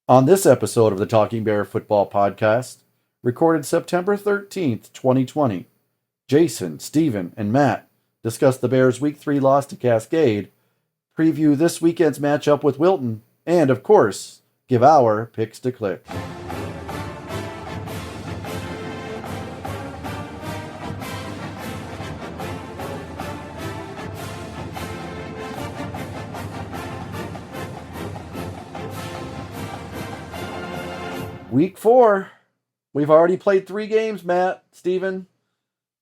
On this episode of the Talking Bear Football Podcast, recorded September 13th, 2020, Jason, Steven, and Matt discuss the Bears' Week 3 loss to Cascade, preview this weekend's matchup with Wilton, and, of course, give our picks to click. Week 4. We've already played 3 games, Matt, Steven.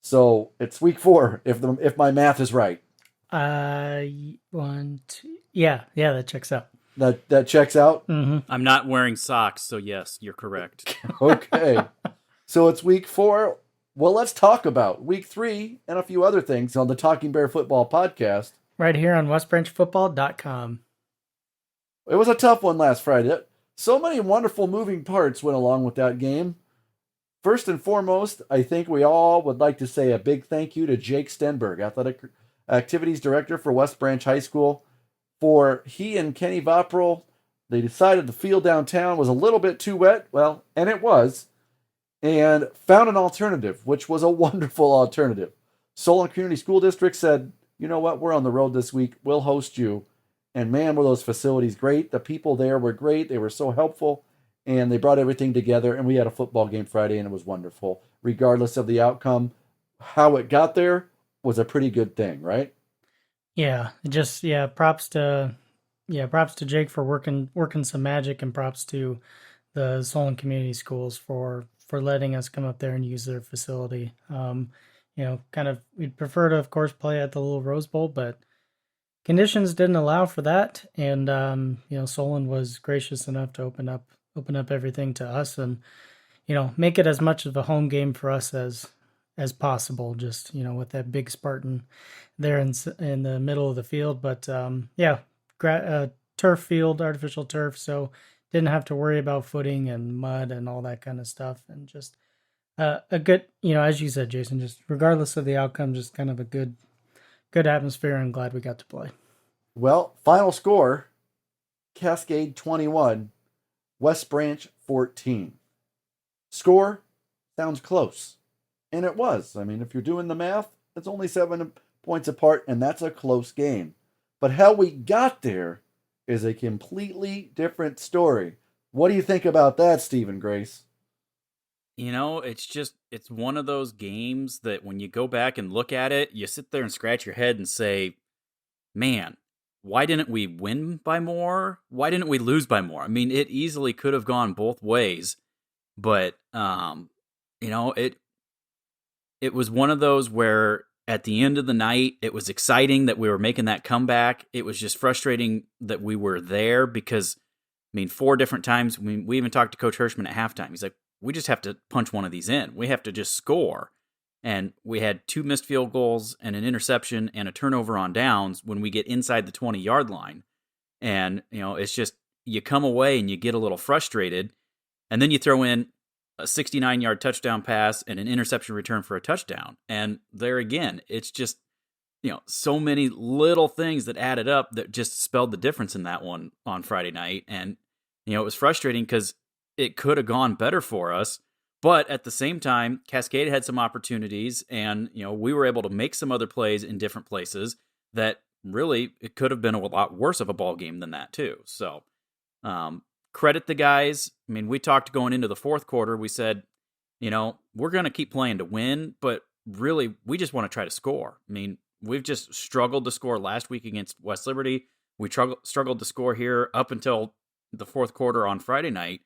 So it's week 4, if my math is right. One, two. Yeah, that checks out. That checks out? Mm-hmm. I'm not wearing socks, so yes, you're correct. Okay. So it's week 4. Well, let's talk about week 3 and a few other things on the Talking Bear Football Podcast. Right here on westbranchfootball.com. It was a tough one last Friday. So many wonderful moving parts went along with that game. First and foremost, I think we all would like to say a big thank you to Jake Stenberg, Athletic Activities Director for West Branch High School, for he and Kenny Vopperl, they decided the field downtown was a little bit too wet, well, and it was, and found an alternative, which was a wonderful alternative. Solon Community School District said, you know what, we're on the road this week, we'll host you. And man, were those facilities great. The people there were great. They were so helpful. And they brought everything together. And we had a football game Friday, and it was wonderful. Regardless of the outcome, how it got there was a pretty good thing, right? Props to Jake for working some magic, and props to the Solon Community Schools for letting us come up there and use their facility. We'd prefer to, of course, play at the little Rose Bowl, but conditions didn't allow for that, and Solon was gracious enough to open up everything to us, and make it as much of a home game for us as possible. Just with that big Spartan there in the middle of the field, but turf field, artificial turf, so didn't have to worry about footing and mud and all that kind of stuff, and just a good, as you said, Jason, just regardless of the outcome, just kind of a good atmosphere, and glad we got to play. Well, final score, Cascade 21, West Branch 14. Score sounds close. And it was. I mean, if you're doing the math, it's only 7 points apart, and that's a close game. But how we got there is a completely different story. What do you think about that, Stephen Grace? It's one of those games that when you go back and look at it, you sit there and scratch your head and say, man, why didn't we win by more? Why didn't we lose by more? I mean, it easily could have gone both ways, but, it was one of those where at the end of the night, it was exciting that we were making that comeback. It was just frustrating that we were there because, 4 different times, we even talked to Coach Hirschman at halftime. He's like, we just have to punch one of these in. We have to just score. And we had 2 missed field goals and an interception and a turnover on downs when we get inside the 20-yard line. And, it's just, you come away and you get a little frustrated. And then you throw in a 69-yard touchdown pass and an interception return for a touchdown. And there again, it's just, so many little things that added up that just spelled the difference in that one on Friday night. And, it was frustrating because it could have gone better for us, but at the same time, Cascade had some opportunities, and we were able to make some other plays in different places that really it could have been a lot worse of a ball game than that too. So, credit the guys. We talked going into the fourth quarter. We said, we're going to keep playing to win, but really we just want to try to score. We've just struggled to score last week against West Liberty. We struggled to score here up until the fourth quarter on Friday night.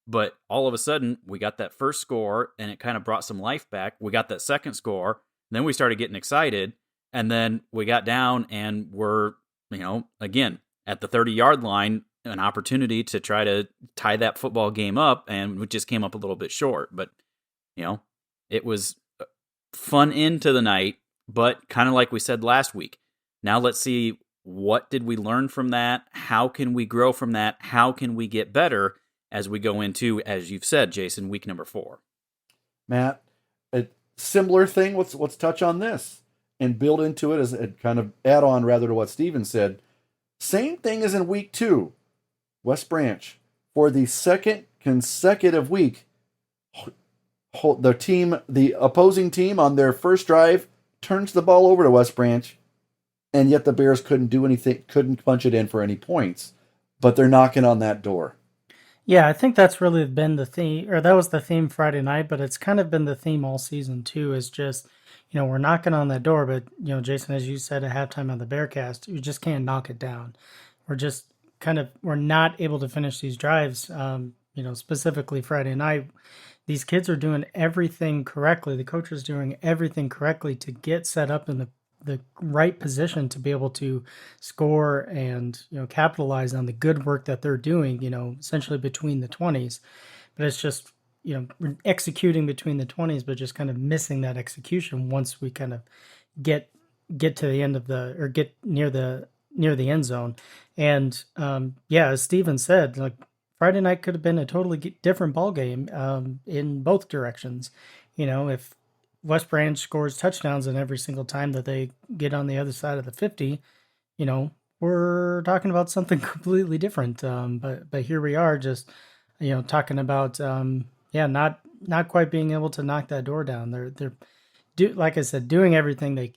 But all of a sudden, we got that first score, and it kind of brought some life back. We got that second score, then we started getting excited, and then we got down, and we're, again, at the 30-yard line, an opportunity to try to tie that football game up, and we just came up a little bit short. But, it was a fun end to the night, but kind of like we said last week. Now let's see, what did we learn from that? How can we grow from that? How can we get better as we go into, as you've said, Jason, week number 4. Matt, a similar thing. Let's touch on this and build into it as a kind of add on rather to what Steven said. Same thing as in week 2. West Branch for the second consecutive week, the opposing team on their first drive turns the ball over to West Branch, and yet the Bears couldn't do anything, couldn't punch it in for any points. But they're knocking on that door. Yeah, I think that's really been the theme, or that was the theme Friday night, but it's kind of been the theme all season too, is just, we're knocking on that door, but, Jason, as you said at halftime on the Bearcast, you just can't knock it down. We're just we're not able to finish these drives, specifically Friday night. These kids are doing everything correctly. The coach is doing everything correctly to get set up in the right position to be able to score and capitalize on the good work that they're doing, essentially between the 20s. But it's just we're executing between the 20s, but just kind of missing that execution once we kind of get to the end of get near the end zone. And as Steven said, like, Friday night could have been a totally different ball game in both directions. If West Branch scores touchdowns in every single time that they get on the other side of the 50, we're talking about something completely different. But here we are, just talking about not quite being able to knock that door down. They're like I said, doing everything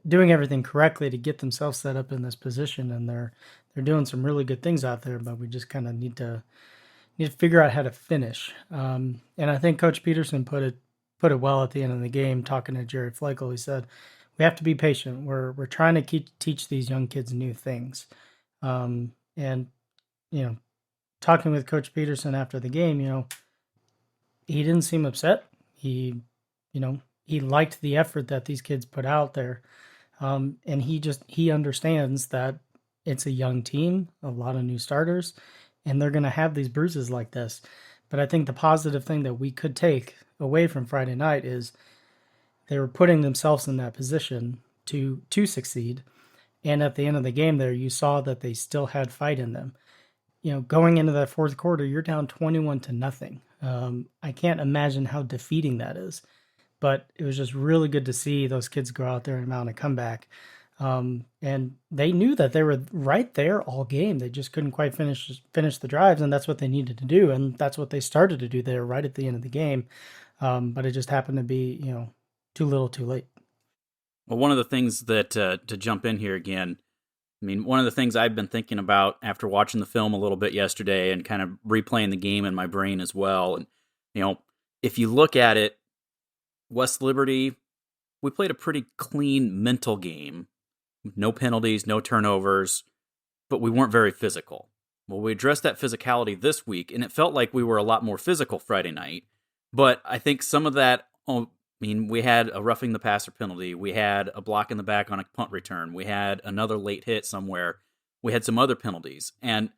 doing everything correctly to get themselves set up in this position, and they're doing some really good things out there. But we just kind of need to figure out how to finish. And I think Coach Peterson put it well at the end of the game, talking to Jerry Fleischl. He said, we have to be patient. We're trying to teach these young kids new things. And, talking with Coach Peterson after the game, he didn't seem upset. He liked the effort that these kids put out there. And he understands that it's a young team, a lot of new starters, and they're going to have these bruises like this. But I think the positive thing that we could take away from Friday night is they were putting themselves in that position to succeed. And at the end of the game there, you saw that they still had fight in them. Going into that fourth quarter, you're down 21-0. I can't imagine how defeating that is. But it was just really good to see those kids go out there and mount a comeback. And they knew that they were right there all game. They just couldn't quite finish the drives, and that's what they needed to do. And that's what they started to do there right at the end of the game. But it just happened to be, too little, too late. Well, one of the things that, to jump in here again, one of the things I've been thinking about after watching the film a little bit yesterday and kind of replaying the game in my brain as well. And, if you look at it, West Liberty, we played a pretty clean mental game. No penalties, no turnovers, but we weren't very physical. Well, we addressed that physicality this week, and it felt like we were a lot more physical Friday night. But I think some of that, we had a roughing the passer penalty. We had a block in the back on a punt return. We had another late hit somewhere. We had some other penalties. And,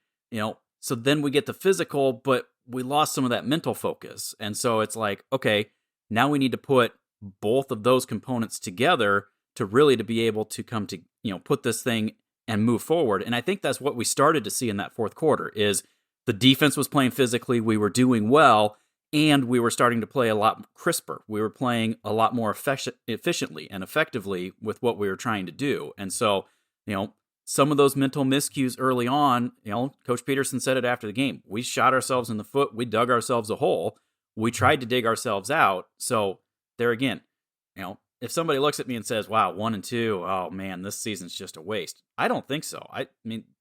so then we get the physical, but we lost some of that mental focus. And so it's like, okay, now we need to put both of those components together to be able to come to, put this thing and move forward. And I think that's what we started to see in that fourth quarter is the defense was playing physically. We were doing well, and we were starting to play a lot crisper. We were playing a lot more efficiently and effectively with what we were trying to do. And so, some of those mental miscues early on, Coach Peterson said it after the game. We shot ourselves in the foot. We dug ourselves a hole. We tried to dig ourselves out. So there again, if somebody looks at me and says, wow, 1-2, oh man, this season's just a waste. I don't think so.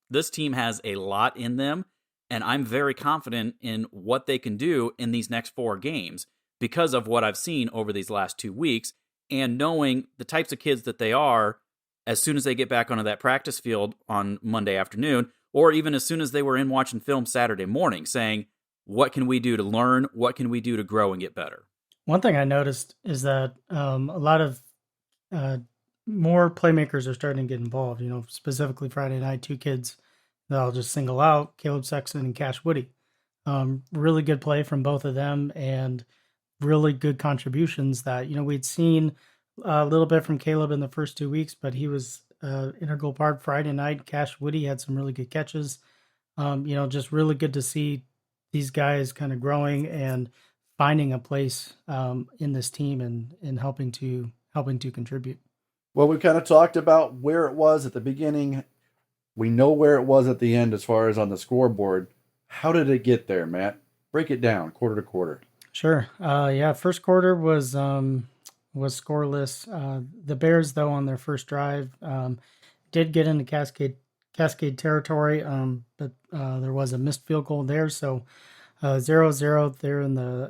This team has a lot in them, and I'm very confident in what they can do in these next 4 games because of what I've seen over these last 2 weeks and knowing the types of kids that they are as soon as they get back onto that practice field on Monday afternoon, or even as soon as they were in watching film Saturday morning, saying, what can we do to learn? What can we do to grow and get better? One thing I noticed is that a lot of more playmakers are starting to get involved. Specifically Friday night, 2 kids that I'll just single out, Caleb Sexton and Cash Woody. Really good play from both of them and really good contributions that, we'd seen a little bit from Caleb in the first 2 weeks, but he was integral part Friday night. Cash Woody had some really good catches. Just really good to see these guys kind of growing and finding a place in this team and helping to contribute. Well, we kind of talked about where it was at the beginning. We know where it was at the end as far as on the scoreboard. How did it get there, Matt? Break it down quarter to quarter. Sure. Yeah, first quarter was scoreless. The Bears, though, on their first drive, did get into Cascade territory, but there was a missed field goal there, so 0-0 there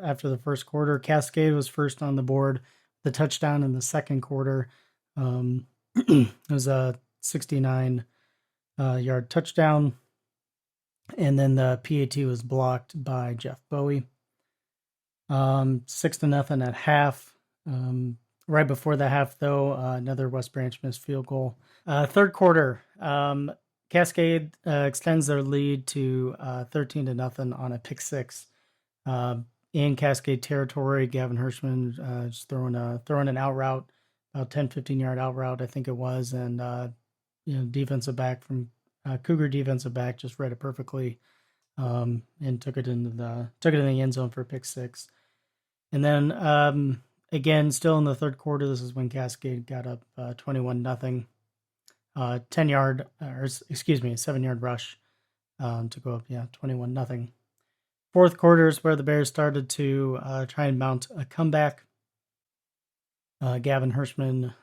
after the first quarter. Cascade was first on the board, the touchdown in the second quarter. It was a 69 yard touchdown, and then the PAT was blocked by Jeff Bowie. 6-0 at half. Right before the half, though, another West Branch missed field goal. Third quarter, Cascade extends their lead to 13-0 on a pick six. In Cascade territory, Gavin Hirschman just throwing an out route, about 10-15 yard out route, I think it was, and defensive back from Cougar defensive back just read it perfectly, and took it in the end zone for a pick six. And then again, still in the third quarter, this is when Cascade got up 21-0. 7-yard rush to go up, 21-0. Fourth quarter is where the Bears started to try and mount a comeback. Gavin Hirschman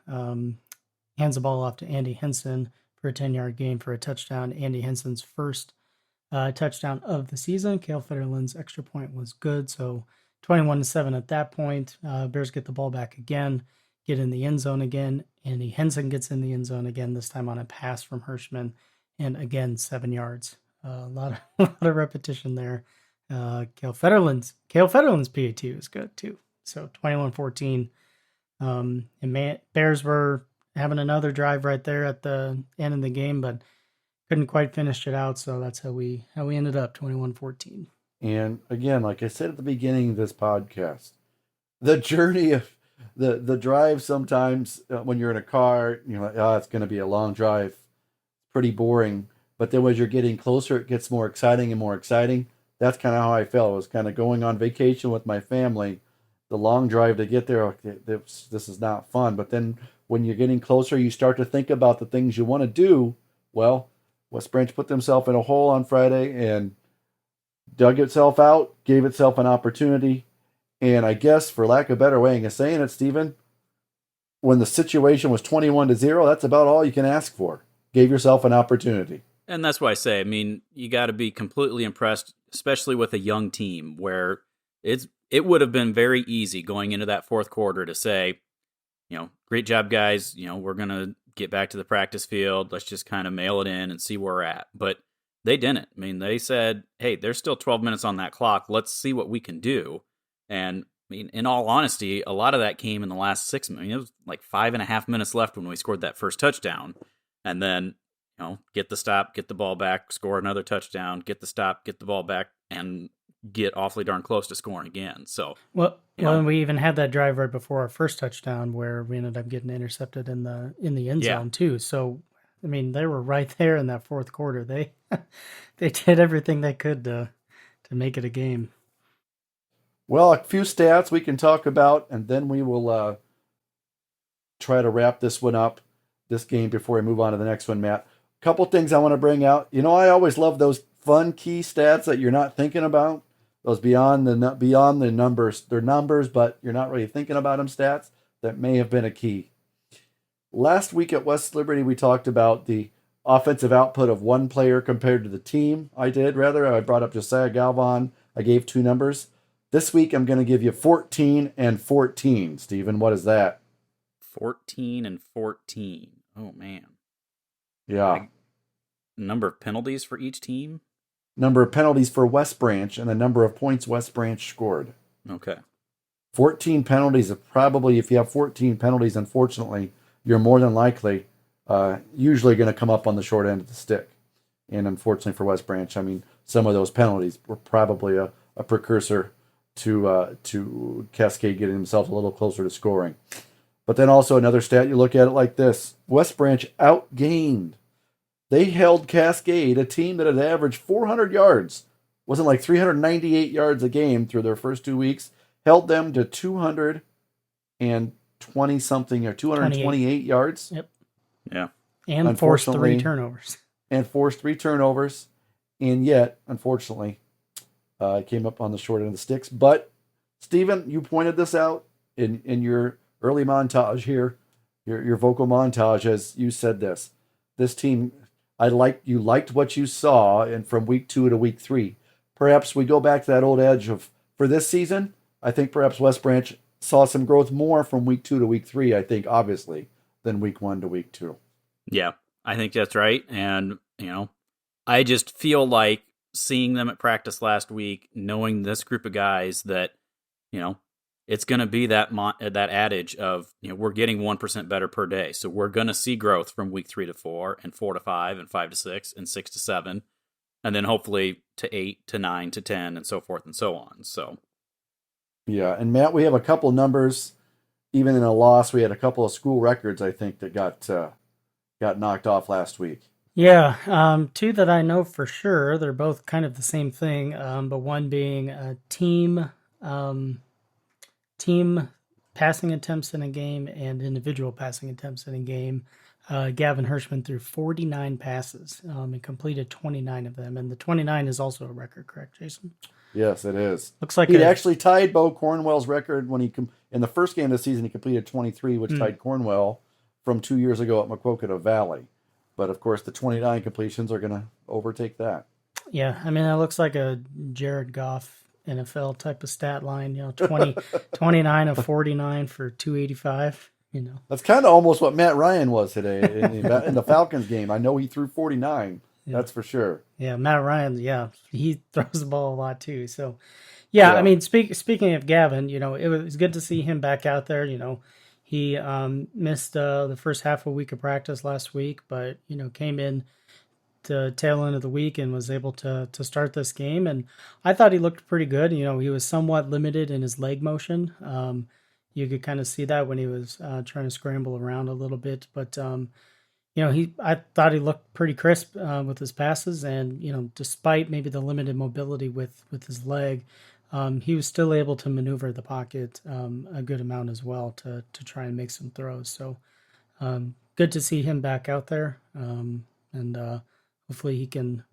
hands the ball off to Andy Henson for a 10-yard gain for a touchdown. Andy Henson's first touchdown of the season. Cale Federland's extra point was good, so 21-7 at that point. Bears get the ball back again, get in the end zone again. Andy Henson gets in the end zone again, this time on a pass from Hirschman, and again 7 yards. A lot of repetition there. Cale Federland's PAT was good too. So 21-14. And Bears were having another drive right there at the end of the game, but couldn't quite finish it out. So that's how we ended up 21-14. And again, like I said at the beginning of this podcast, the journey of the drive, sometimes when you're in a car, you're like, oh, it's going to be a long drive, pretty boring. But then as you're getting closer, it gets more exciting and more exciting. That's kind of how I felt. I was kind of going on vacation with my family. The long drive to get there, this is not fun. But then when you're getting closer, you start to think about the things you want to do. Well, West Branch put themselves in a hole on Friday and dug itself out, gave itself an opportunity. And I guess, for lack of a better way of saying it, Stephen, when the situation was 21-0, that's about all you can ask for. Gave yourself an opportunity. And that's why I say, I mean, you got to be completely impressed, especially with a young team where it would have been very easy going into that fourth quarter to say, great job, guys. We're going to get back to the practice field. Let's just kind of mail it in and see where we're at. But they didn't. I mean, they said, hey, there's still 12 minutes on that clock. Let's see what we can do. And I mean, in all honesty, a lot of that came in the last 6 minutes. It was like 5.5 minutes left when we scored that first touchdown. And then, get the stop, get the ball back, score another touchdown, get the stop, get the ball back, and get awfully darn close to scoring again. So, and we even had that drive right before our first touchdown where we ended up getting intercepted in the end zone too. So, I mean, they were right there in that fourth quarter. They did everything they could to make it a game. Well, a few stats we can talk about, and then we will try to wrap this one up, this game, before we move on to the next one, Matt. A couple things I want to bring out. I always love those fun key stats that you're not thinking about. Those beyond the numbers. They're numbers, but you're not really thinking about them stats that may have been a key. Last week at West Liberty, we talked about the offensive output of one player compared to the team. I brought up Josiah Galvan. I gave 2 numbers. This week, I'm going to give you 14 and 14. Stephen, what is that? 14 and 14. Oh, man. Yeah. Number of penalties for each team? Number of penalties for West Branch and the number of points West Branch scored. Okay. 14 penalties. Probably, if you have 14 penalties, unfortunately, you're more than likely usually going to come up on the short end of the stick. And unfortunately for West Branch, I mean, some of those penalties were probably a precursor to Cascade getting themselves a little closer to scoring. But then also another stat, you look at it like this. West Branch outgained. They held Cascade, a team that had averaged 400 yards, wasn't like 398 yards a game through their first 2 weeks, held them to 220 something or 228 yards. Yep. Yeah. And forced 3 turnovers. And yet, unfortunately, came up on the short end of the sticks. But Stephen, you pointed this out in your early montage here, your vocal montage, as you said this team. You liked what you saw, and from week 2 to week 3. Perhaps we go back to that old edge of for this season. I think perhaps West Branch saw some growth more from week 2 to week 3. I think obviously than week 1 to week 2. Yeah, I think that's right. And, I just feel like seeing them at practice last week, knowing this group of guys that, it's going to be that adage of, we're getting 1% better per day. So we're going to see growth from week 3 to 4 and 4 to 5 and 5 to 6 and 6 to 7. And then hopefully to 8 to 9 to 10 and so forth and so on. So. Yeah. And Matt, we have a couple numbers, even in a loss, we had a couple of school records, I think, that got knocked off last week. Yeah, 2 that I know for sure. They're both kind of the same thing, but one being a team passing attempts in a game and individual passing attempts in a game. Gavin Hirschman threw 49 passes and completed 29 of them. And the 29 is also a record, correct, Jason? Yes, it is. Looks like he actually tied Bo Cornwell's record when in the first game of the season. He completed 23, which tied Cornwell from 2 years ago at Maquoketa Valley. But of course, the 29 completions are going to overtake that. Yeah, I mean, that looks like a Jared Goff NFL type of stat line. 29 of 49 for 285. That's kind of almost what Matt Ryan was today in the Falcons game. I know he threw 49. Yeah. That's for sure. Yeah, Matt Ryan. Yeah, he throws the ball a lot too. So, yeah. I mean, speaking of Gavin, it was good to see him back out there. He missed the first half a week of practice last week, but came in the tail end of the week and was able to start this game. And I thought he looked pretty good. He was somewhat limited in his leg motion. You could kind of see that when he was trying to scramble around a little bit, but I thought he looked pretty crisp with his passes, and despite maybe the limited mobility with his leg, he was still able to maneuver the pocket a good amount as well to try and make some throws. So good to see him back out there, and hopefully he can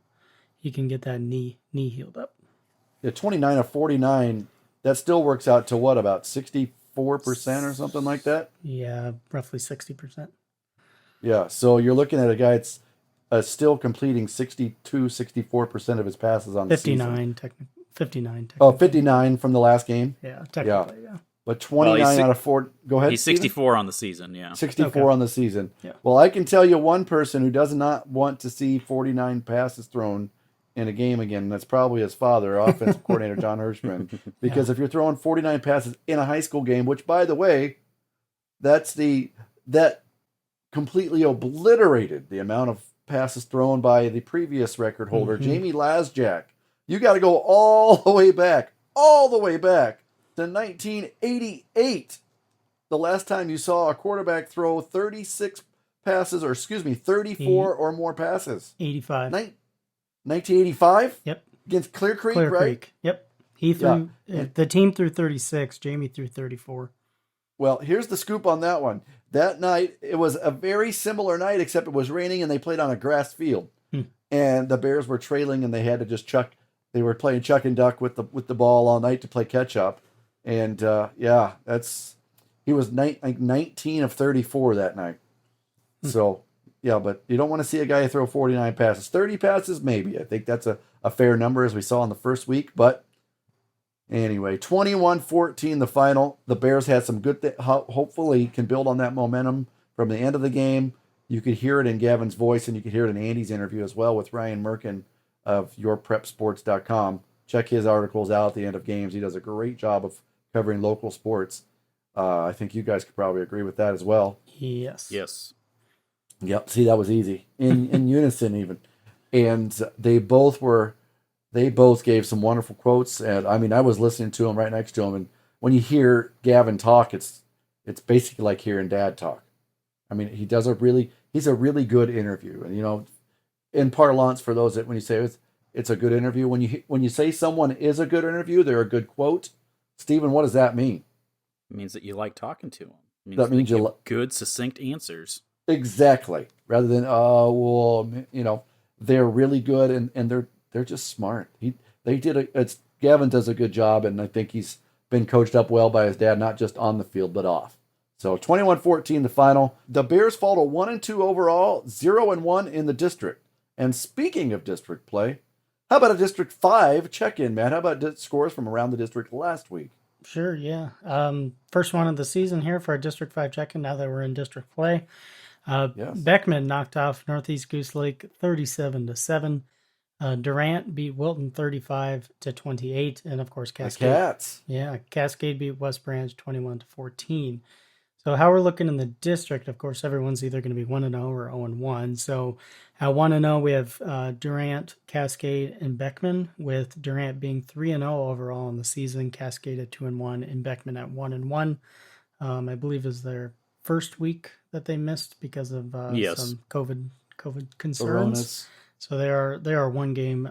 get that knee healed up. Yeah, 29 of 49. That still works out to what, about 64% or something like that? Yeah, roughly 60%. Yeah, so you're looking at a guy that's still completing 64% of his passes on the season. 59 technically. Oh, 59 from the last game? Yeah, technically, yeah. But 29 out of 4. Go ahead. He's 64 on the season, yeah. 64 on the season. Yeah. Well, I can tell you one person who does not want to see 49 passes thrown in a game again. That's probably his father, offensive coordinator John Hirschman. Because if you're throwing 49 passes in a high school game, which, by the way, that completely obliterated the amount of passes thrown by the previous record holder, Jamie Lasjak. You got to go all the way back to 1988. The last time you saw a quarterback throw 34 or more passes. 85. 1985? Yep. Against Clear Creek, right? Creek. Yep. He threw, the team threw 36. Jamie threw 34. Well, here's the scoop on that one. That night, it was a very similar night, except it was raining and they played on a grass field. And the Bears were trailing and they had to just they were playing chuck and duck with the ball all night to play catch up. And he was 19 of 34 that night. So, yeah, but you don't want to see a guy throw 49 passes. 30 passes, maybe. I think that's a fair number as we saw in the first week. But anyway, 21-14 the final. The Bears had some good hopefully can build on that momentum from the end of the game. You could hear it in Gavin's voice, and you could hear it in Andy's interview as well with Ryan Merkin of yourprepsports.com. Check his articles out at the end of games. He does a great job of covering local sports. I think you guys could probably agree with that as well. Yes. Yep. See, that was easy in unison even. And they both gave some wonderful quotes. And I mean, I was listening to him right next to him. And when you hear Gavin talk, it's basically like hearing Dad talk. I mean, he's a really good interview. And, in parlance for those that when you say it's a good interview, when you say someone is a good interview, they're a good quote. Stephen, what does that mean? It means that you like talking to them. It means that means you give good, succinct answers. Exactly. Rather than they're really good and they're just smart. They did it's Gavin does a good job, and I think he's been coached up well by his dad, not just on the field, but off. So 21-14 the final. The Bears fall to 1-2 overall, 0-1 in the district. And speaking of district play, how about a District 5 check-in, Matt? How about scores from around the district last week? Sure, yeah. First one of the season here for a District 5 check-in now that we're in district play. Yes. Beckman knocked off Northeast Goose Lake 37-7. Durant beat Wilton 35-28, and of course Cascade. The Cats. Yeah, Cascade beat West Branch 21-14. So how we're looking in the district, of course, everyone's either going to be 1-0 or 0-1. So at 1-0, we have Durant, Cascade, and Beckman, with Durant being 3-0 overall in the season, Cascade at 2-1, and Beckman at 1-1. I believe is their first week that they missed because of some COVID concerns. Coronas. So they are one game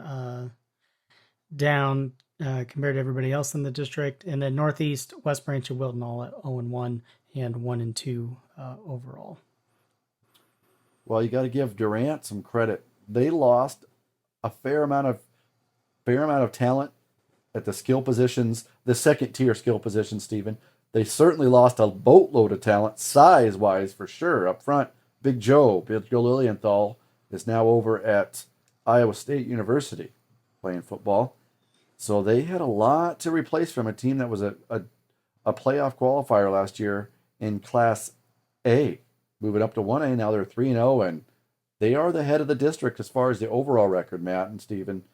down compared to everybody else in the district. And then Northeast, West Branch, and Wilton all at 0-1 and 1-2 overall. Well, you got to give Durant some credit. They lost a fair amount of talent at the skill positions, the second tier skill positions, Stephen. They certainly lost a boatload of talent, size-wise for sure. Up front, Big Joe Lilienthal, is now over at Iowa State University playing football. So they had a lot to replace from a team that was a playoff qualifier last year in Class A. Moving up to 1A, now they're 3-0, and they are the head of the district as far as the overall record, Matt and Stephen.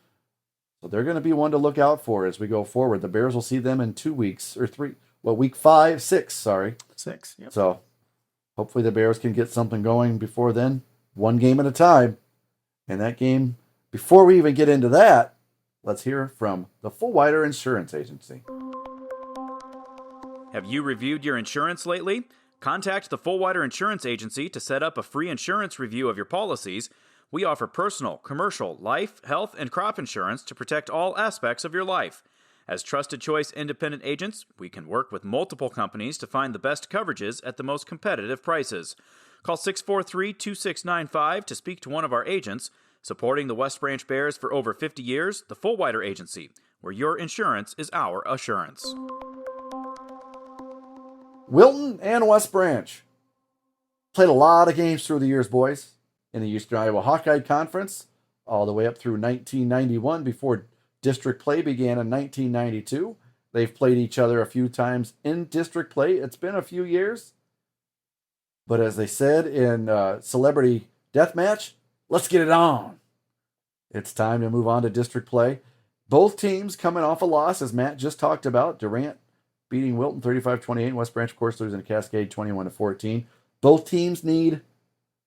So they're going to be one to look out for as we go forward. The Bears will see them in 2 weeks, or 3, week 6, Yep. So hopefully the Bears can get something going before then, one game at a time. And that game, before we even get into that, let's hear from the Full Wider Insurance Agency. Have you reviewed your insurance lately? Contact the Full Wider Insurance Agency to set up a free insurance review of your policies. We offer personal, commercial, life, health, and crop insurance to protect all aspects of your life. As trusted choice independent agents, we can work with multiple companies to find the best coverages at the most competitive prices. Call 643-2695 to speak to one of our agents. Supporting the West Branch Bears for over 50 years, the Full Wider Agency, where your insurance is our assurance. Wilton and West Branch played a lot of games through the years, boys, in the Eastern Iowa Hawkeye Conference, all the way up through 1991 before district play began in 1992. They've played each other a few times in district play. It's been a few years. But as they said in Celebrity Deathmatch, let's get it on. It's time to move on to district play. Both teams coming off a loss, as Matt just talked about. Durant beating Wilton 35-28. West Branch, of course, losing to Cascade 21-14. Both teams need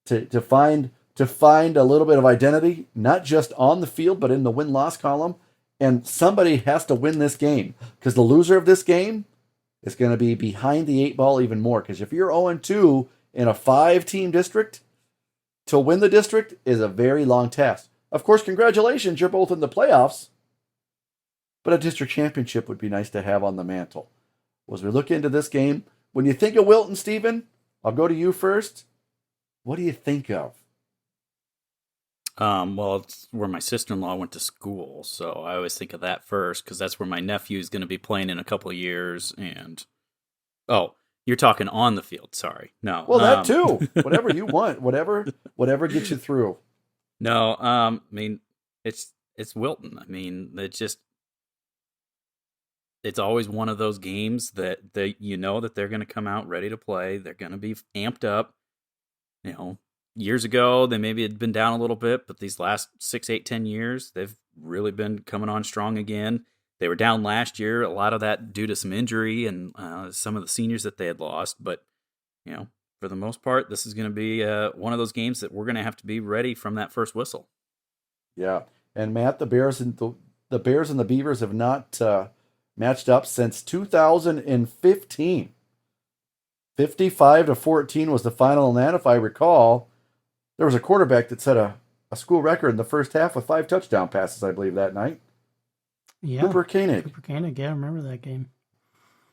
to find a little bit of identity, not just on the field, but in the win-loss column. And somebody has to win this game, because the loser of this game is going to be behind the 8 ball even more. Because if you're 0-2 in a 5-team district, to win the district is a very long task. Of course, congratulations, you're both in the playoffs. But a district championship would be nice to have on the mantle. As we look into this game, when you think of Wilton, Stephen, I'll go to you first. What do you think of? Well, it's where my sister-in-law went to school, so I always think of that first, because that's where my nephew's going to be playing in a couple of years, and... Oh, you're talking on the field, sorry. No. Well, that too. Whatever you want. Whatever gets you through. No, I mean, it's Wilton. I mean, it's always one of those games that you know that they're going to come out ready to play. They're going to be amped up. You know, years ago, they maybe had been down a little bit, but these last 6, 8, 10 years, they've really been coming on strong again. They were down last year, a lot of that due to some injury and some of the seniors that they had lost. But, you know, for the most part, this is going to be one of those games that we're going to have to be ready from that first whistle. Yeah. And Matt, the Bears and the Beavers have not matched up since 2015. 55-14 was the final, and that, if I recall, there was a quarterback that set a school record in the first half with 5 touchdown passes, I believe, that night. Yeah, Cooper Koenig, yeah, I remember that game.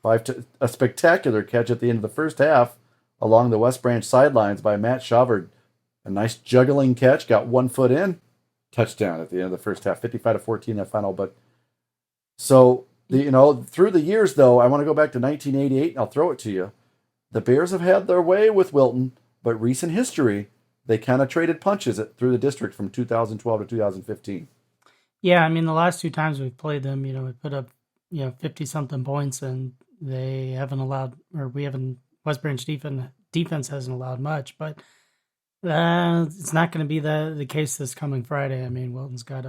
A spectacular catch at the end of the first half along the West Branch sidelines by Matt Schaubert. A nice juggling catch, got 1 foot in, touchdown at the end of the first half, 55-14 that final. But So through the years though, I want to go back to 1988 and I'll throw it to you. The Bears have had their way with Wilton, but recent history, they kind of traded punches through the district from 2012 to 2015. Yeah, I mean, the last two times we've played them, we put up, 50 something points, and they haven't allowed, or we haven't, West Branch defense hasn't allowed much, but it's not going to be the case this coming Friday. I mean, Wilton's got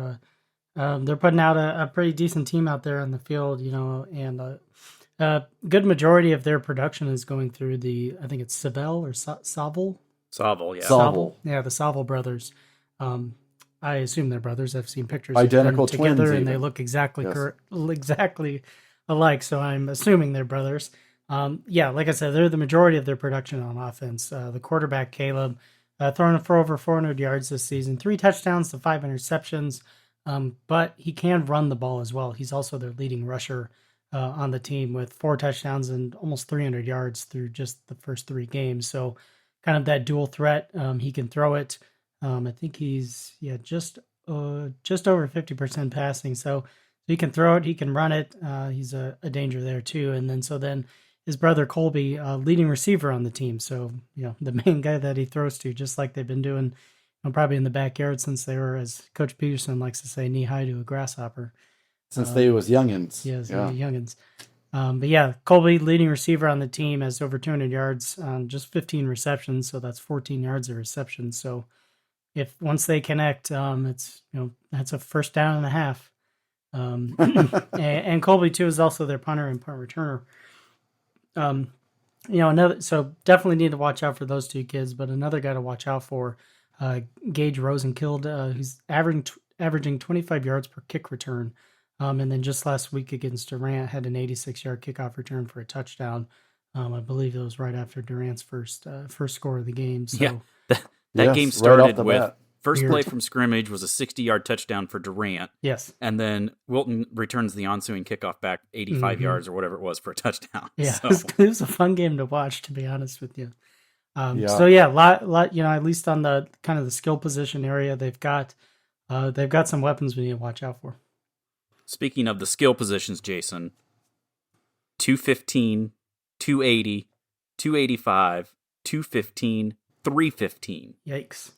they're putting out a pretty decent team out there on the field, and a good majority of their production is going through I think it's Savell or Saville. Saville, yeah. Saville. Yeah, the Saville brothers. I assume they're brothers. I've seen pictures Identical of them together, twins, and even. they look exactly Yes. exactly alike. So I'm assuming they're brothers. Yeah, like I said, they're the majority of their production on offense. The quarterback Caleb throwing for over 400 yards this season, 3 touchdowns to 5 interceptions. But he can run the ball as well. He's also their leading rusher on the team with 4 touchdowns and almost 300 yards through just the first 3 games. So kind of that dual threat. He can throw it. I think he's just over 50% passing. So he can throw it, he can run it. He's a danger there too. And then his brother Colby, leading receiver on the team. So the main guy that he throws to, just like they've been doing, probably in the backyard since they were, as Coach Peterson likes to say, knee high to a grasshopper. Since they was youngins. Yes, youngins. But yeah, Colby, leading receiver on the team, has over 200 yards on just 15 receptions. So that's 14 yards of reception. So if once they connect, it's that's a first down and a half. And Colby too is also their punter and punt returner. So definitely need to watch out for those two kids. But another guy to watch out for, Gage Rosenkind, who's averaging 25 yards per kick return. And then just last week against Durant, had an 86-yard kickoff return for a touchdown. I believe it was right after Durant's first score of the game. So. Yeah, that game Right started off the with bat. first Weird. play from scrimmage was a 60-yard touchdown for Durant, Yes. and then Wilton returns the ensuing kickoff back 85 Mhm. yards or whatever it was for a touchdown. Yeah, So, it was a fun game to watch, to be honest with you. Yeah. So yeah, lot, at least on the kind of the skill position area, they've got some weapons we need to watch out for. speaking of the skill positions, Jason, 215, 280, 285, 215, 315. Yikes.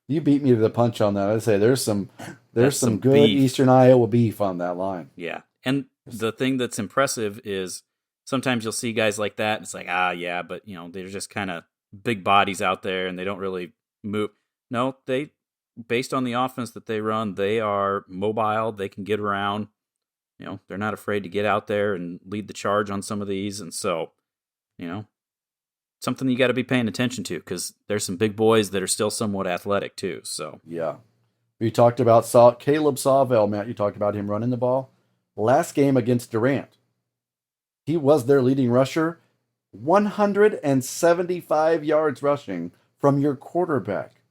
You beat me to the punch on that. I'd say there's some some good beef. Eastern Iowa beef on that line. Yeah. And the thing that's impressive is sometimes you'll see guys like that. And it's like, yeah, but they're just kind of big bodies out there and they don't really move. No, based on the offense that they run, they are mobile. They can get around. They're not afraid to get out there and lead the charge on some of these. And so, something you got to be paying attention to because there's some big boys that are still somewhat athletic too. So Yeah. We talked about Caleb Savell, Matt. You talked about him running the ball. Last game against Durant, he was their leading rusher. 175 yards rushing from your quarterback.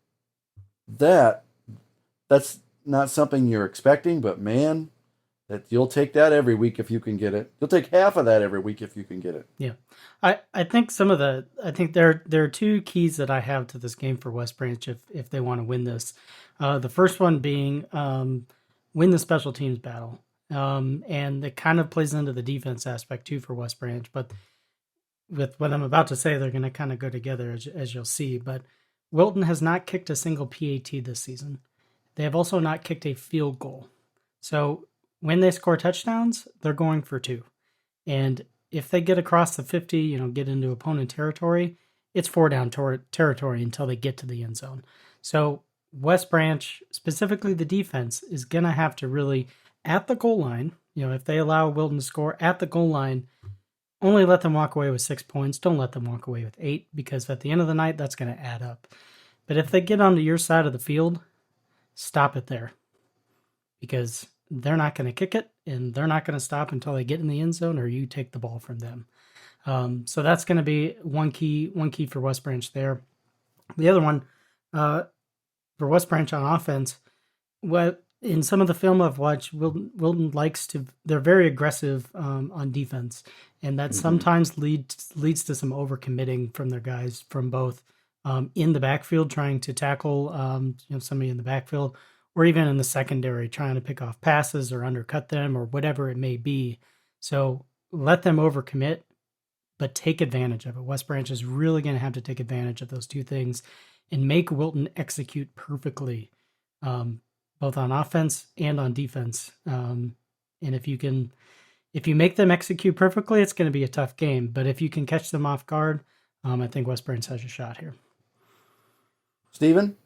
That's not something you're expecting, but man, that you'll take that every week if you can get it. You'll take half of that every week if you can get it. Yeah. I think there are 2 keys that I have to this game for West Branch if they want to win this. The first one being win the special teams battle. And it kind of plays into the defense aspect too for West Branch, but with what I'm about to say, they're going to kind of go together as you'll see. But Wilton has not kicked a single PAT this season. They have also not kicked a field goal. So when they score touchdowns, they're going for 2. And if they get across the 50, get into opponent territory, it's 4 down territory until they get to the end zone. So West Branch, specifically the defense, is going to have to really, at the goal line, if they allow Wilton to score at the goal line, only let them walk away with 6 points. Don't let them walk away with 8, because at the end of the night, that's going to add up. But if they get onto your side of the field, stop it there, because they're not going to kick it, and they're not going to stop until they get in the end zone or you take the ball from them. So that's going to be one key for West Branch there. The other one for West Branch on offense, in some of the film I've watched, Wilton they're very aggressive on defense, and that sometimes leads to some overcommitting from their guys from both in the backfield trying to tackle somebody in the backfield, or even in the secondary trying to pick off passes or undercut them or whatever it may be. So let them overcommit, but take advantage of it. West Branch is really going to have to take advantage of those two things and make Wilton execute perfectly, both on offense and on defense. And if you make them execute perfectly, it's going to be a tough game. But if you can catch them off guard, I think West Branch has a shot here. Steven?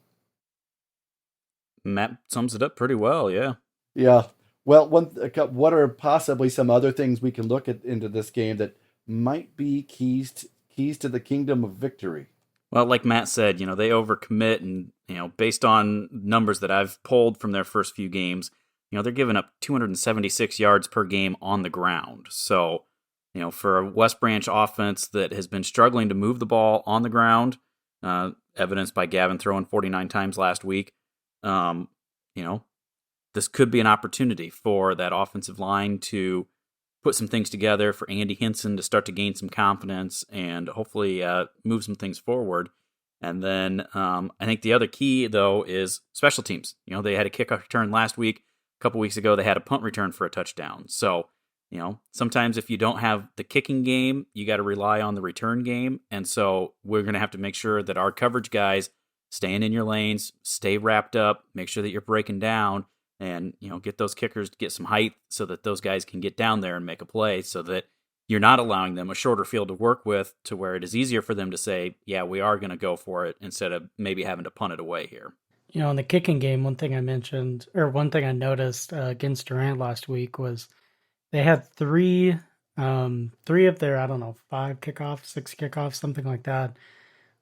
Matt sums it up pretty well, yeah. Yeah. Well, what are possibly some other things we can look at into this game that might be keys to the kingdom of victory? Well, like Matt said, they overcommit, and based on numbers that I've pulled from their first few games, they're giving up 276 yards per game on the ground. So, for a West Branch offense that has been struggling to move the ball on the ground, evidenced by Gavin throwing 49 times last week, this could be an opportunity for that offensive line to put some things together, for Andy Hinson to start to gain some confidence and hopefully move some things forward. And then I think the other key, though, is special teams. They had a kickoff return last week. A couple weeks ago, they had a punt return for a touchdown. So, sometimes if you don't have the kicking game, you got to rely on the return game. And so we're going to have to make sure that our coverage guys staying in your lanes, stay wrapped up, make sure that you're breaking down, and get those kickers to get some height so that those guys can get down there and make a play, so that you're not allowing them a shorter field to work with, to where it is easier for them to say, yeah, we are going to go for it, instead of maybe having to punt it away here. In the kicking game, one thing I noticed against Durant last week was they had three of their, 5 kickoffs, 6 kickoffs, something like that,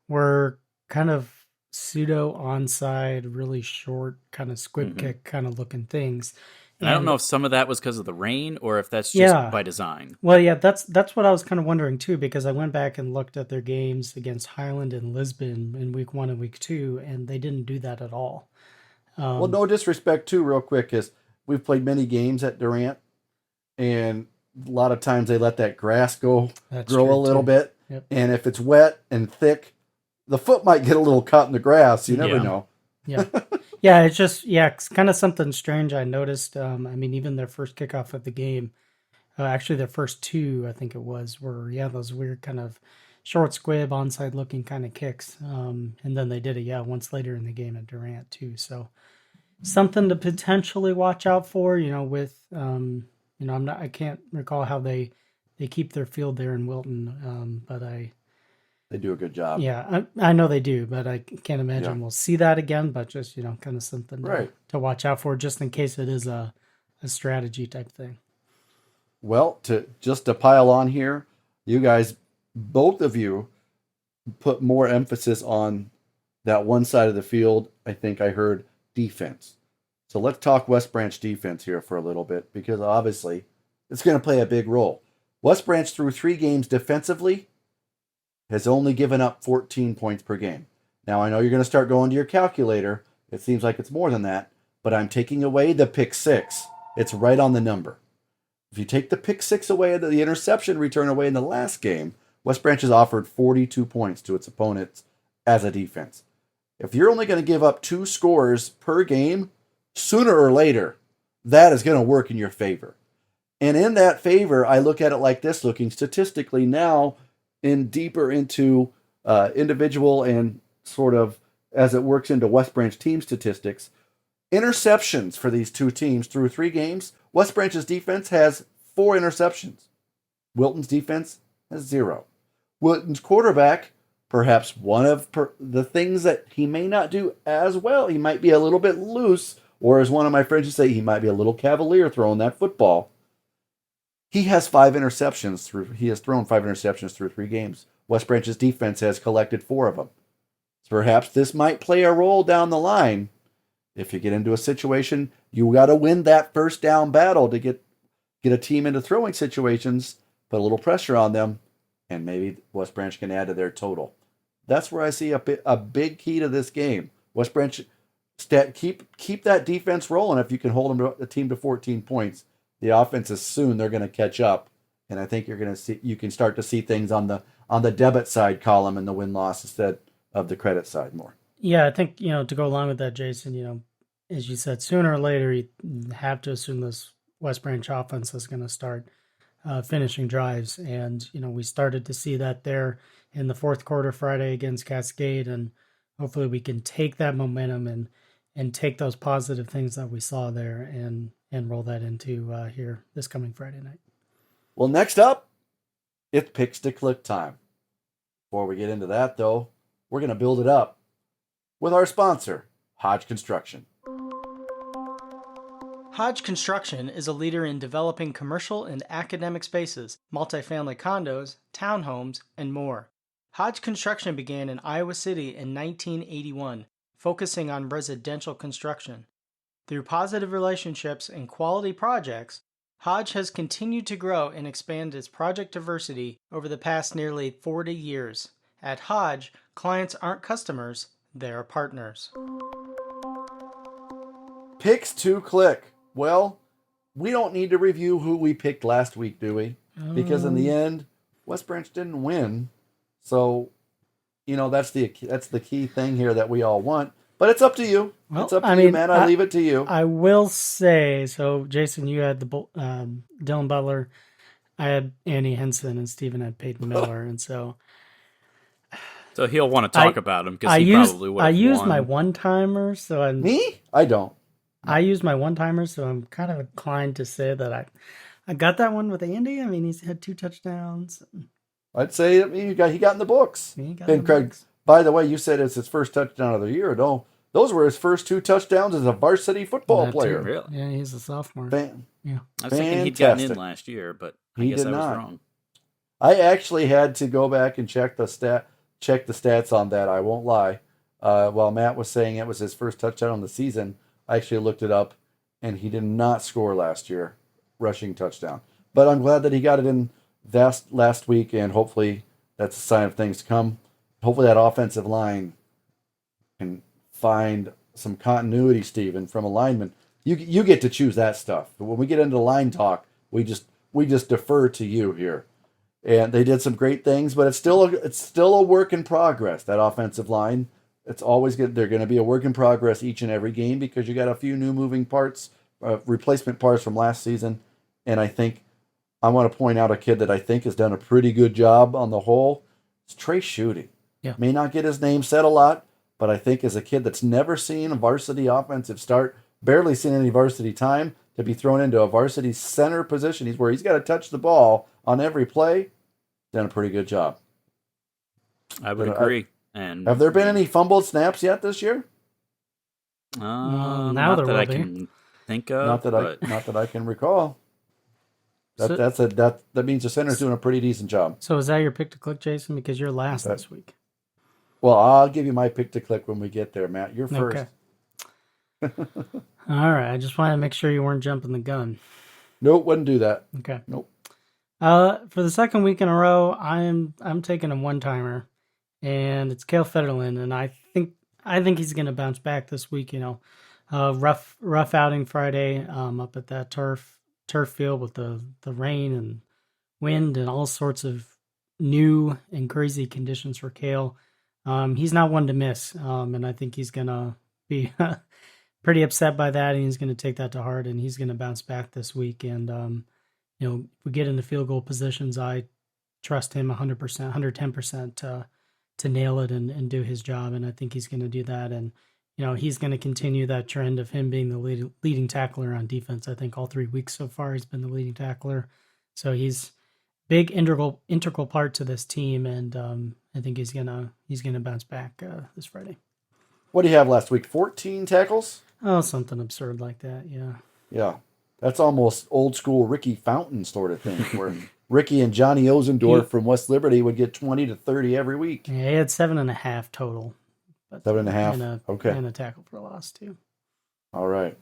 were kind of pseudo onside, really short, kind of squib kick kind of looking things. And I don't know if some of that was because of the rain or if that's just by design. Well, yeah, that's what I was kind of wondering too, because I went back and looked at their games against Highland and Lisbon in week 1 and week 2, and they didn't do that at all. Well, no disrespect too, real quick, is we've played many games at Durant, and a lot of times they let that grass grow a little bit. Yep. And if it's wet and thick, the foot might get a little caught in the grass. You never know. Yeah. Yeah, it's kind of something strange I noticed. Even their first kickoff of the game, actually their first 2, I think it was, were, those weird kind of short squib, onside looking kind of kicks. And then they did it, once later in the game at Durant too. So something to potentially watch out for, with, I can't recall how they keep their field there in Wilton, but they do a good job. Yeah, I know they do, but I can't imagine we'll see that again. But just, kind of something to watch out for, just in case it is a strategy type thing. Well, to pile on here, you guys, both of you, put more emphasis on that one side of the field. I think I heard defense. So let's talk West Branch defense here for a little bit, because obviously it's going to play a big role. West Branch, through 3 games defensively, has only given up 14 points per game. Now, I know you're going to start going to your calculator. It seems like it's more than that, but I'm taking away the pick 6. It's right on the number. If you take the pick 6 away, the interception return away in the last game, West Branch has offered 42 points to its opponents as a defense. If you're only going to give up 2 scores per game, sooner or later, that is going to work in your favor. And in that favor, I look at it like this, looking statistically now deeper into individual and sort of as it works into West Branch team statistics. Interceptions for these 2 teams through 3 games, West Branch's defense has 4 interceptions. Wilton's defense has 0. Wilton's quarterback, perhaps one of the things that he may not do as well, he might be a little bit loose, or as one of my friends would say, he might be a little cavalier throwing that football. He has 5 interceptions he has thrown 5 interceptions through 3 games. West Branch's defense has collected 4 of them. So perhaps this might play a role down the line. If you get into a situation, you got to win that first down battle to get a team into throwing situations, put a little pressure on them, and maybe West Branch can add to their total. That's where I see a big key to this game. West Branch, keep that defense rolling. If you can hold the team to 14 points, the offense is soon they're going to catch up, and I think you can start to see things on the debit side column in the win-loss instead of the credit side more. Yeah, I think, to go along with that, Jason, as you said, sooner or later, you have to assume this West Branch offense is going to start finishing drives. And, we started to see that there in the fourth quarter Friday against Cascade. And hopefully we can take that momentum and take those positive things that we saw there and roll that into here this coming Friday night. Well, next up, it's Picks to Click time. Before we get into that, though, we're going to build it up with our sponsor, Hodge Construction. Hodge Construction is a leader in developing commercial and academic spaces, multifamily condos, townhomes, and more. Hodge Construction began in Iowa City in 1981, focusing on residential construction. Through positive relationships and quality projects, Hodge has continued to grow and expand its project diversity over the past nearly 40 years. At Hodge, clients aren't customers, they're partners. Picks to Click. Well, we don't need to review who we picked last week, do we? Because in the end, West Branch didn't win. So, that's the key thing here that we all want. But it's up to you. Well, it's up to you, man. I leave it to you. I will say, so Jason, you had the Dylan Butler. I had Andy Henson, and Steven had Peyton Miller. And so he'll want to talk about him because probably would have I used won. my one-timer, so I'm... Me? I don't. I used my one-timer, so I'm kind of inclined to say that I got that one with Andy. I mean, he's had 2 touchdowns. I'd say he got in the books. Craig, by the way, you said it's his first touchdown of the year. No, those were his first 2 touchdowns as a varsity football player. Really? Yeah, he's a sophomore. Yeah. I was thinking he'd gotten in last year, but I guess I was wrong. I actually had to go back and check the stats on that. I won't lie. While Matt was saying it was his first touchdown on the season, I actually looked it up, and he did not score last year, rushing touchdown. But I'm glad that he got it in last week, and hopefully that's a sign of things to come. Hopefully that offensive line can find some continuity, Steven, from alignment. You get to choose that stuff. But when we get into line talk, we just defer to you here. And they did some great things, but it's still a work in progress, that offensive line. It's always good. They're going to be a work in progress each and every game because you got a few new moving parts, replacement parts from last season. And I think I want to point out a kid that I think has done a pretty good job on the whole. It's Trey Shooting. Yeah. May not get his name said a lot, but I think as a kid that's never seen a varsity offensive start, barely seen any varsity time, to be thrown into a varsity center position, where he's got to touch the ball on every play, done a pretty good job. I would agree. And have there been any fumbled snaps yet this year? Now not there that will I be. can think of. Not that I can recall. That means the center's doing a pretty decent job. So is that your pick to click, Jason? Because you're last this week. Well, I'll give you my pick to click when we get there, Matt. You're first. Okay. All right. I just wanted to make sure you weren't jumping the gun. Nope, wouldn't do that. Okay. Nope. For the second week in a row, I'm taking a one-timer, and it's Cale Federland, and I think he's going to bounce back this week. Rough outing Friday up at that turf field with the rain and wind and all sorts of new and crazy conditions for Cale. He's not one to miss, and I think he's going to be pretty upset by that, and he's going to take that to heart, and he's going to bounce back this week. And if we get into field goal positions, I trust him 100%, 110% to nail it and do his job, and I think he's going to do that. And he's going to continue that trend of him being the leading tackler on defense. I think all 3 weeks so far he's been the leading tackler, so he's big integral part to this team, and I think he's gonna bounce back this Friday. What do you have last week? 14 tackles? Oh, something absurd like that. Yeah. Yeah, that's almost old school Ricky Fountain sort of thing, where Ricky and Johnny Ozendorf from West Liberty would get 20 to 30 every week. Yeah, he had 7.5 total. But 7.5. Okay. And a tackle for a loss too. All right.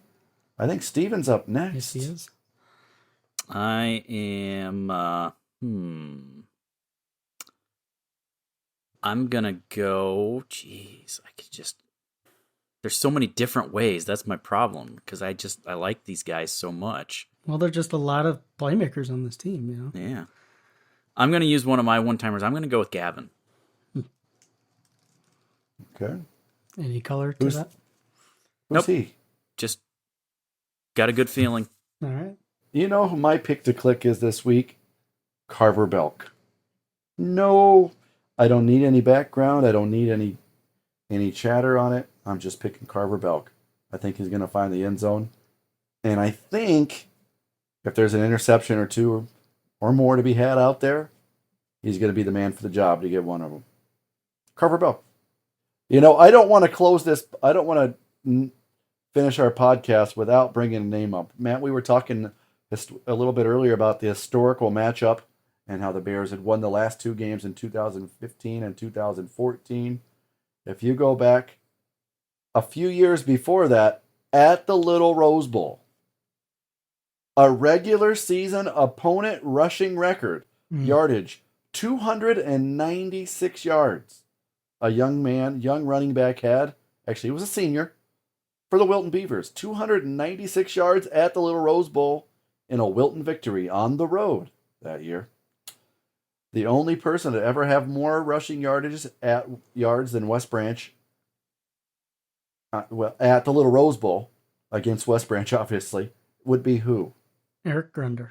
I think Steven's up next. Yes, he is. I am. I'm gonna go. Jeez, I could just. There's so many different ways. That's my problem because I like these guys so much. Well, there's just a lot of playmakers on this team, Yeah. I'm gonna use one of my one-timers. I'm gonna go with Gavin. Okay. Any color to that? Who's he? just got a good feeling. All right. You know who my pick to click is this week? Carver Belk. No, I don't need any background. I don't need any chatter on it. I'm just picking Carver Belk. I think he's going to find the end zone. And I think if there's an interception or two or more to be had out there, he's going to be the man for the job to get one of them. Carver Belk. You know, I don't want to close this. I don't want to finish our podcast without bringing a name up. Matt, we were talking a little bit earlier about the historical matchup and how the Bears had won the last two games in 2015 and 2014. If you go back a few years before that, at the Little Rose Bowl, a regular season opponent rushing record, yardage, 296 yards. A young running back had, actually he was a senior, for the Wilton Beavers, 296 yards at the Little Rose Bowl in a Wilton victory on the road that year. The only person to ever have more rushing yards than West Branch, at the Little Rose Bowl against West Branch, obviously, would be who? Eric Grunder.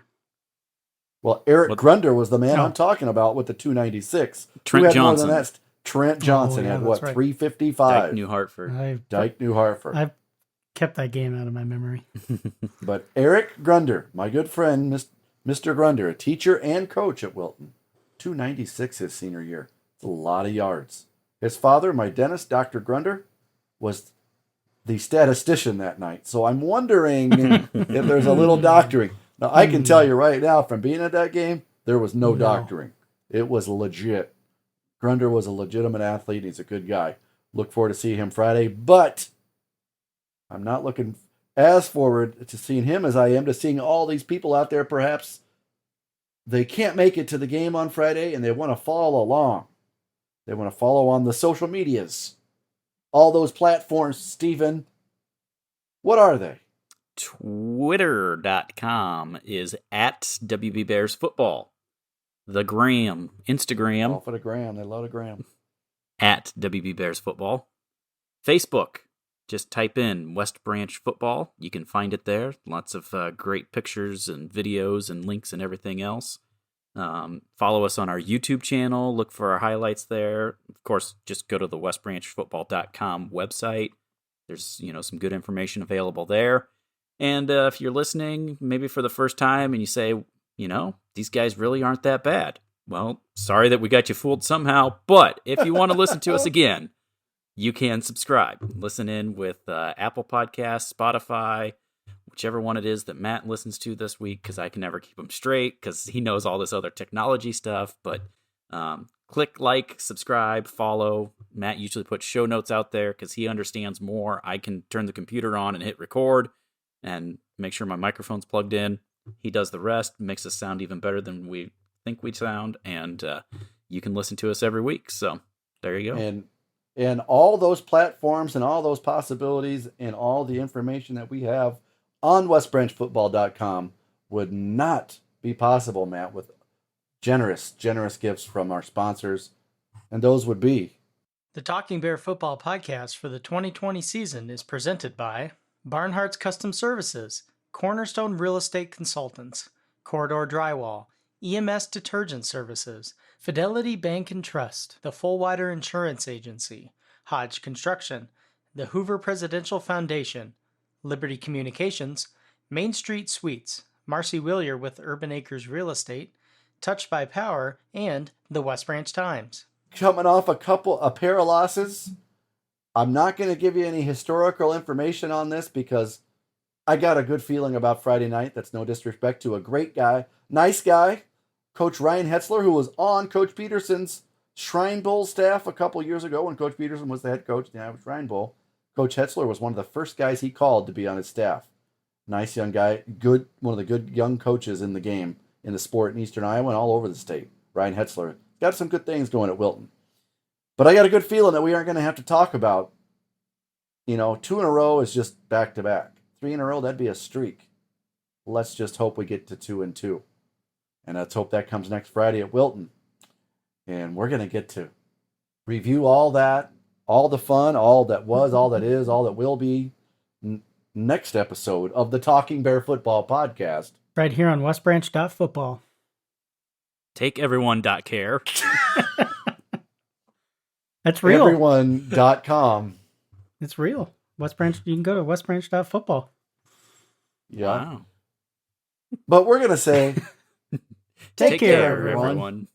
Well, Eric Grunder was the man I'm talking about with the 296. Trent Who had Johnson. More than that? Trent Johnson had what? Right. 355. Dyke, New Hartford. Dyke, New Hartford. I've kept that game out of my memory. But Eric Grunder, my good friend, Mr. Grunder, a teacher and coach at Wilton, 296 his senior year. It's a lot of yards. His father, my dentist, Dr. Grunder, was the statistician that night. So I'm wondering if there's a little doctoring. Now, I can tell you right now, from being at that game, there was no doctoring. It was legit. Grunder was a legitimate athlete. He's a good guy. Look forward to seeing him Friday, but I'm not looking as forward to seeing him as I am to seeing all these people out there. Perhaps they can't make it to the game on Friday and they want to follow along. They want to follow on the social medias. All those platforms, Stephen, what are they? Twitter.com is at WB Bears Football. The Gram, Instagram. All for the gram. They love the gram. At WB Bears Football. Facebook, just type in West Branch Football. You can find it there. Lots of great pictures and videos and links and everything else. Follow us on our YouTube channel. Look for our highlights there. Of course, just go to the westbranchfootball.com website. There's some good information available there. And if you're listening, maybe for the first time, and you say, these guys really aren't that bad. Well, sorry that we got you fooled somehow, but if you want to listen to us again, you can subscribe. Listen in with Apple Podcasts, Spotify, whichever one it is that Matt listens to this week, because I can never keep him straight because he knows all this other technology stuff. But click like, subscribe, follow. Matt usually puts show notes out there because he understands more. I can turn the computer on and hit record and make sure my microphone's plugged in. He does the rest, makes us sound even better than we think we sound, and you can listen to us every week. So there you go. And all those platforms and all those possibilities and all the information that we have on westbranchfootball.com would not be possible, Matt, with generous gifts from our sponsors. And those would be... The Talking Bear Football Podcast for the 2020 season is presented by Barnhart's Custom Services, Cornerstone Real Estate Consultants, Corridor Drywall, EMS Detergent Services, Fidelity Bank and Trust, the Fullwider Insurance Agency, Hodge Construction, the Hoover Presidential Foundation, Liberty Communications, Main Street Suites, Marcy Willier with Urban Acres Real Estate, Touched by Power, and the West Branch Times. Coming off a pair of losses, I'm not going to give you any historical information on this because I got a good feeling about Friday night. That's no disrespect to a great guy, nice guy, Coach Ryan Hetzler, who was on Coach Peterson's Shrine Bowl staff a couple years ago when Coach Peterson was the head coach of the Iowa Shrine Bowl. Coach Hetzler was one of the first guys he called to be on his staff. Nice young guy, one of the good young coaches in the game, in the sport in Eastern Iowa and all over the state. Ryan Hetzler got some good things going at Wilton. But I got a good feeling that we aren't going to have to talk about, 2 in a row is just back-to-back. 3 in a row, that'd be a streak. Let's just hope we get to 2-2. And let's hope that comes next Friday at Wilton. And we're going to get to review all that, all the fun, all that was, all that is, all that will be next episode of the Talking Bear Football Podcast. Right here on westbranch.football. Take everyone.care. That's real. Everyone.com. It's real. West Branch. You can go to westbranch.football. Yeah. Wow. But we're going to say, Take care, everyone.